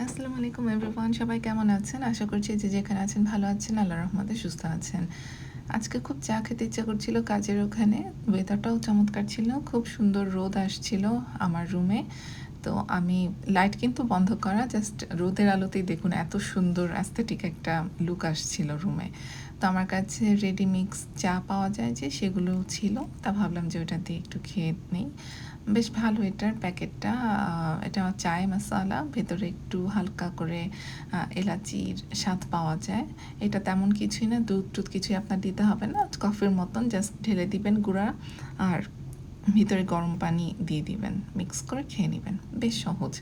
আসসালামু আলাইকুম এভরিওয়ান, সবাই কেমন আছেন? আশা করছি যে যেখানে আছেন ভালো আছেন, আল্লাহর রহমতে সুস্থ আছেন। আজকে খুব চা খেতে ইচ্ছা করছিল কাজের ওখানে। ওয়েদারটাও চমৎকার ছিল। খুব সুন্দর রোদ আসছিল আমার রুমে। তো আমি লাইট কিন্তু বন্ধ করা, জাস্ট রোদের আলোতেই দেখুন এত সুন্দর অ্যাস্থেটিক একটা লুক আসছিল রুমে। তো আমার কাছে রেডি মিক্স চা পাওয়া যায় যে, সেগুলোও ছিল। তা ভাবলাম যে ওটা দিয়ে একটু খেয়ে নেই। বেশ ভালো এটার প্যাকেটটা। এটা চায় মশালা, ভেতরে একটু হালকা করে এলাচির স্বাদ পাওয়া যায়। এটা তেমন কিছুই না, দুধ-টুধ কিছুই আপনার দিতে হবে না। কফির মতন জাস্ট ঢেলে দিবেন গুঁড়া, আর ভিতরে গরম পানি দিয়ে দিবেন। মিক্স করে খেয়ে নিবেন। বেশ সহজ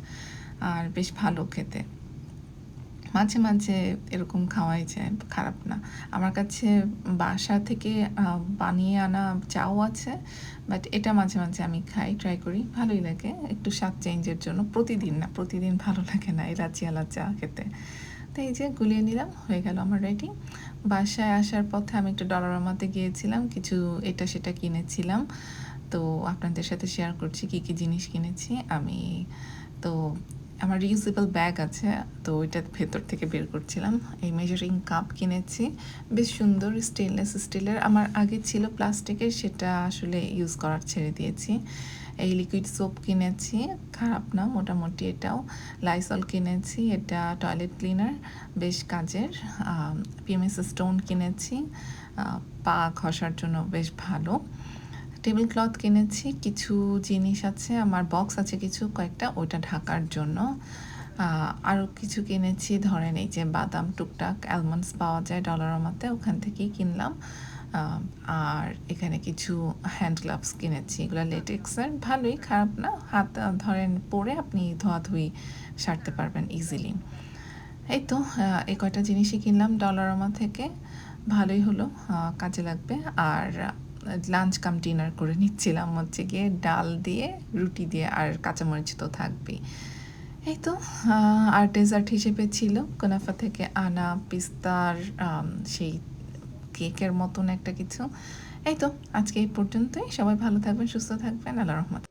আর বেশ ভালো খেতে। মাঝে, মাঝে এরকম খাওয়াই যায়, খারাপ না। আমার কাছে বাসা থেকে বানিয়ে আনা চাও আছে, বাট এটা মাঝে, মাঝে আমি খাই, ট্রাই করি। ভালোই লাগে একটু স্বাদ চেঞ্জের জন্য। প্রতিদিন না, প্রতিদিন ভালো লাগে না এলাচিওয়ালা চা খেতে। তো এই যে গুলিয়ে নিলাম, হয়ে গেল আমার রেডি। বাসায় আসার পথে আমি একটু ডলারামাতে গিয়েছিলাম, কিছু এটা সেটা কিনেছিলাম। তো আপনাদের সাথে শেয়ার করছি কী, কী জিনিস কিনেছি আমি। তো আমার রিউজেবল ব্যাগ আছে, তো ওইটার ভেতর থেকে বের করছিলাম। এই মেজারিং কাপ কিনেছি, বেশ সুন্দর স্টেনলেস স্টিলের। আমার আগে ছিল প্লাস্টিকের, সেটা আসলে ইউজ করার ছেড়ে দিয়েছি। এই লিকুইড সোপ কিনেছি, খারাপ না মোটামুটি এটাও। লাইসল কিনেছি, এটা টয়লেট ক্লিনার, বেশ কাজের। পিএমএস স্টোন কিনেছি, পা ঘষার জন্য বেশ ভালো। টেবিল ক্লথ কিনেছি, কিছু জিনিস আছে, আমার বক্স আছে কিছু কয়েকটা, ওইটা ঢাকার জন্য। আরও কিছু কিনেছি, ধরেন এই যে বাদাম টুকটাক অ্যালমন্ডস পাওয়া যায় ডলারামাতে, ওখান থেকেই কিনলাম। আর এখানে কিছু হ্যান্ড গ্লাভস কিনেছি, এগুলো লেটেক্সের, ভালোই, খারাপ না। হাত ধরেন পরে আপনি ধোয়াধুয়ি সারতে পারবেন ইজিলি। এই তো এই কয়টা জিনিসই কিনলাম ডলারামা থেকে। ভালোই হলো, কাজে লাগবে। আর লাঞ্চ কাম ডিনার করে নিচ্ছিলাম হচ্ছে গিয়ে ডাল দিয়ে, রুটি দিয়ে, আর কাঁচামরিচ তো থাকবেই। এই তো আর ডেজার্ট হিসেবে ছিল কুনাফা থেকে আনা পিস্তার সেই কেকের মতন একটা কিছু। এই তো আজকে এই পর্যন্তই। সবাই ভালো থাকবেন, সুস্থ থাকবেন। আল্লাহর রহমতে।